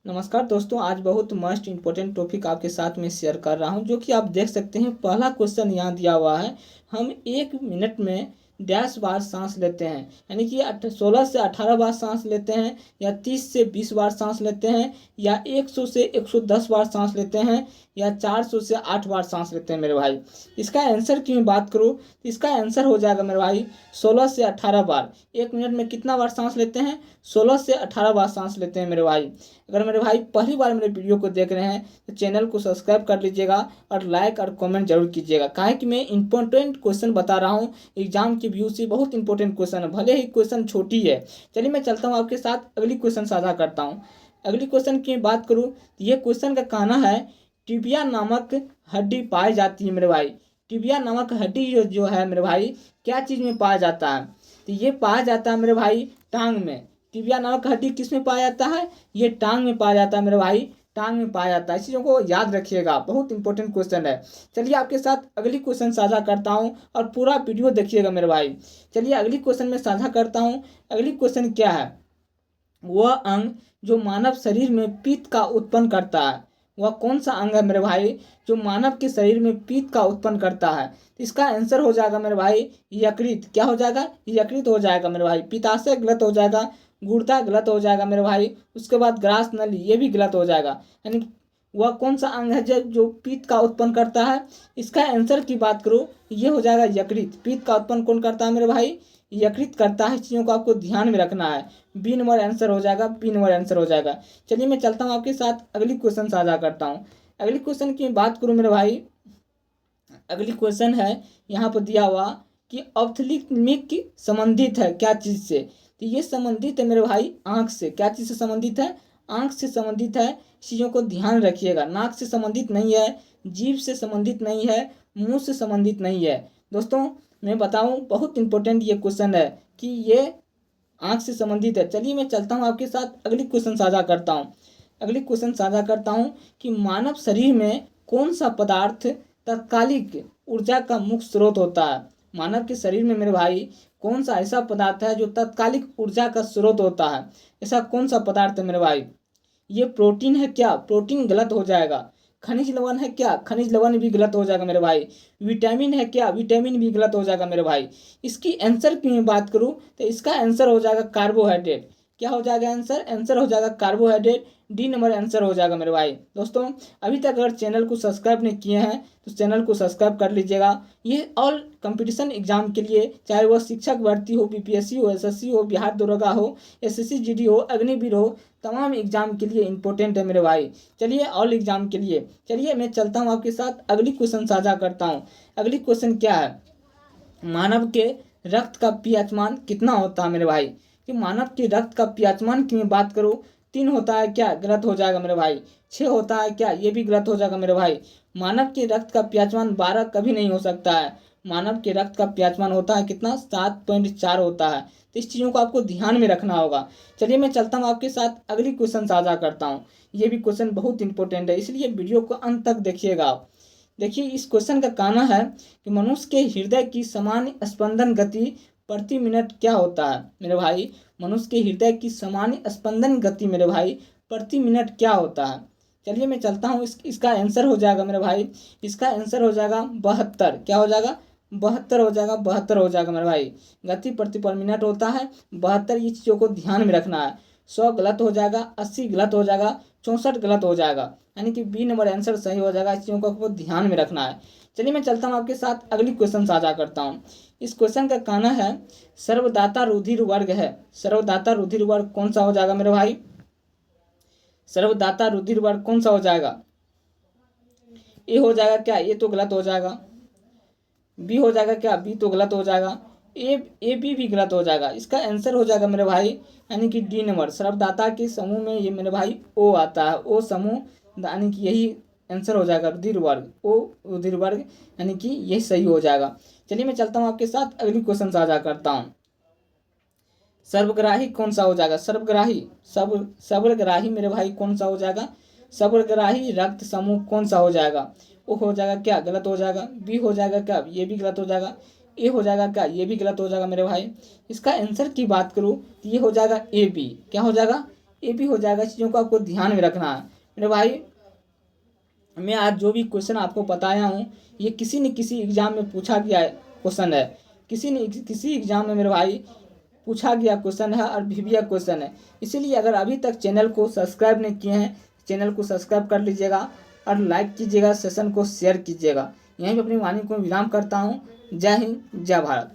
नमस्कार दोस्तों, आज बहुत मस्ट इंपॉर्टेंट टॉपिक आपके साथ में शेयर कर रहा हूं, जो कि आप देख सकते हैं। पहला क्वेश्चन यहाँ दिया हुआ है। हम 1 मिनट में डैश बार सांस लेते हैं, यानी कि 16 से 18 बार सांस लेते हैं, या 30 से 20 बार सांस लेते हैं, या 100 से 110 बार सांस लेते हैं, या 400 से 8 बार सांस लेते हैं मेरे भाई। इसका आंसर की मैं बात करूँ तो इसका आंसर हो जाएगा मेरे भाई 16 से 18 बार। 1 मिनट में कितना बार सांस लेते हैं? 16 से 18 बार सांस लेते हैं मेरे भाई। अगर मेरे भाई पहली बार मेरे वीडियो को देख रहे हैं तो चैनल को सब्सक्राइब कर लीजिएगा और लाइक और कमेंट जरूर कीजिएगा। काहे कि मैं इंपॉर्टेंट क्वेश्चन बता रहा हूँ, एग्जाम की व्यू से बहुत इंपॉर्टेंट क्वेश्चन है, भले ही क्वेश्चन छोटी है। चलिए मैं चलता हूँ आपके साथ, अगली क्वेश्चन साझा करता हूँ। अगली क्वेश्चन की बात करूँ तो ये क्वेश्चन का कहना है, टिबिया नामक हड्डी पाई जाती है मेरे भाई। टिबिया नामक हड्डी जो है मेरे भाई, क्या चीज़ में पाया जाता है? तो ये पाया जाता है मेरे भाई टांग में। टिबिया नामक हड्डी किस में पाया जाता है? ये टांग में पाया जाता है मेरे भाई, टांग में पाया जाता है। इस चीज़ों को याद रखिएगा, बहुत इंपॉर्टेंट क्वेश्चन है। चलिए आपके साथ अगली क्वेश्चन साझा करता हूँ और पूरा वीडियो देखिएगा मेरे भाई। चलिए अगली क्वेश्चन में साझा करता हूँ। अगली क्वेश्चन क्या है? वह अंग जो मानव शरीर में पित्त का उत्पन्न करता है, वह कौन सा अंग है मेरे भाई जो मानव के शरीर में पित्त का उत्पन्न करता है? तो इसका आंसर हो जाएगा मेरे भाई यकृत। क्या हो जाएगा? यकृत हो जाएगा मेरे भाई। पित्ताशय गलत हो जाएगा, गुर्दा गलत हो जाएगा मेरे भाई, उसके बाद ग्रास नली ये भी गलत हो जाएगा। यानी वह कौन सा अंग है जो पित्त का उत्पन्न करता है? इसका आंसर की बात करूँ, ये हो जाएगा यकृत। पित्त का उत्पन्न कौन करता है मेरे भाई? यकृत करता है। इस चीज़ों को आपको ध्यान में रखना है। बी नंबर आंसर हो जाएगा, बी नंबर आंसर हो जाएगा। चलिए मैं चलता हूँ आपके साथ, अगली क्वेश्चन साझा करता हूँ। अगली क्वेश्चन की बात करूँ मेरे भाई, अगली क्वेश्चन है यहाँ पर दिया हुआ कि ऑप्थेल्मिक संबंधित है क्या चीज़ से? तो ये संबंधित है मेरे भाई आँख से। क्या चीज़ से संबंधित है? आँख से संबंधित है। चीज़ों को ध्यान रखिएगा। नाक से संबंधित नहीं है, जीभ से संबंधित नहीं है, मुंह से संबंधित नहीं है। दोस्तों मैं बताऊं, बहुत इंपॉर्टेंट ये क्वेश्चन है कि ये आँख से संबंधित है। चलिए मैं चलता हूँ आपके साथ, अगली क्वेश्चन साझा करता हूँ। अगली क्वेश्चन साझा करता हूँ कि मानव शरीर में कौन सा पदार्थ तत्कालिक ऊर्जा का मुख्य स्रोत होता है? मानव के शरीर में मेरे भाई कौन सा ऐसा पदार्थ है जो तत्कालिक ऊर्जा का स्रोत होता है? ऐसा कौन सा पदार्थ है मेरे भाई? ये प्रोटीन है क्या? प्रोटीन गलत हो जाएगा। खनिज लवण है क्या? खनिज लवण भी गलत हो जाएगा मेरे भाई। विटामिन है क्या? विटामिन भी गलत हो जाएगा मेरे भाई। इसकी आंसर की मैं बात करूँ तो इसका आंसर हो जाएगा कार्बोहाइड्रेट। क्या हो जाएगा आंसर? आंसर हो जाएगा कार्बोहाइड्रेट। डी नंबर आंसर हो जाएगा मेरे भाई। दोस्तों अभी तक अगर चैनल को सब्सक्राइब नहीं किए हैं तो चैनल को सब्सक्राइब कर लीजिएगा। ये ऑल कंपटीशन एग्जाम के लिए, चाहे वह शिक्षक भर्ती हो, बीपीएससी हो, एसएससी हो, बिहार दरोगा हो, एसएससी जीडी हो, अग्निवीर हो, तमाम एग्जाम के लिए इंपॉर्टेंट है मेरे भाई। चलिए ऑल एग्जाम के लिए। चलिए मैं चलता हूँ आपके साथ, अगली क्वेश्चन साझा करता हूँ। अगली क्वेश्चन क्या है? मानव के रक्त का पीएच मान कितना होता है मेरे भाई? कि मानव के रक्त का पीएच मान की मैं बात करूँ, 3 होता है क्या? गलत हो जाएगा मेरे भाई। 6 होता है क्या? ये भी गलत हो जाएगा मेरे भाई। मानव के रक्त का पीएच मान 12 कभी नहीं हो सकता है। मानव के रक्त का पीएच मान होता है कितना? 7.4 होता है। तो इस चीज़ों को आपको ध्यान में रखना होगा। चलिए मैं चलता हूँ आपके साथ, अगली क्वेश्चन साझा करता हूँ। ये भी क्वेश्चन बहुत इंपॉर्टेंट है, इसलिए वीडियो को अंत तक देखिएगा आप। देखिए इस क्वेश्चन का कहना है कि मनुष्य के हृदय की सामान्य स्पंदन गति प्रति मिनट क्या होता है मेरे भाई? मनुष्य के हृदय की सामान्य स्पंदन गति मेरे भाई प्रति मिनट क्या होता है? चलिए मैं चलता हूँ, इसका आंसर हो जाएगा मेरे भाई, इसका आंसर हो जाएगा 72। क्या हो जाएगा? 72 हो जाएगा, 72 हो जाएगा मेरे भाई। गति प्रति पर मिनट होता है 72। ये चीज़ों को ध्यान में रखना है। 100 गलत हो जाएगा, 80 गलत हो जाएगा, 64 गलत हो जाएगा, यानी कि बी नंबर आंसर सही हो जाएगा। इस चीज़ों को आपको ध्यान में रखना है। चलिए मैं चलता हूँ आपके साथ, अगली क्वेश्चन साझा करता हूँ। इस क्वेश्चन का कहना है सर्वदाता रुधिर वर्ग है। सर्वदाता रुधिर वर्ग कौन सा हो जाएगा मेरे भाई? सर्वदाता रुधिर वर्ग कौन सा हो जाएगा? ए हो जाएगा क्या? ये तो गलत हो जाएगा। बी हो जाएगा क्या? बी तो गलत हो जाएगा। ए बी भी गलत हो जाएगा। इसका आंसर हो जाएगा मेरे भाई, यानी कि डी नंबर। सर्वदाता के समूह में ये मेरे भाई ओ आता है, ओ समूह, यानी कि यही आंसर हो जाएगा रुधिर वर्ग, ओ रुधिर वर्ग, यानी कि यही सही हो जाएगा। चलिए मैं चलता हूँ आपके साथ, अगली क्वेश्चन साझा करता हूँ। सर्वग्राही कौन सा हो जाएगा? सर्वग्राही, सर्वग्राही मेरे भाई कौन सा हो जाएगा? सर्वग्राही रक्त समूह कौन सा हो जाएगा? ओ हो जाएगा क्या? गलत हो जाएगा। बी हो जाएगा क्या? ये भी गलत हो जाएगा। ए हो जाएगा क्या? ये भी गलत हो जाएगा मेरे भाई। इसका आंसर की बात करूँ तो ये हो जाएगा ए बी। क्या हो जाएगा? ये भी हो जाएगा। चीज़ों को आपको ध्यान में रखना है मेरे भाई। मैं आज जो भी क्वेश्चन आपको बताया हूँ ये किसी न किसी एग्जाम में पूछा गया क्वेश्चन है, किसी एग्जाम में मेरे भाई पूछा गया क्वेश्चन है और प्रीवियस क्वेश्चन है। इसीलिए अगर अभी तक चैनल को सब्सक्राइब नहीं किए हैं, चैनल को सब्सक्राइब कर लीजिएगा और लाइक कीजिएगा, सेशन को शेयर कीजिएगा। यहीं पर अपनी वाणी को विराम करता हूँ। जय हिंद, जय भारत।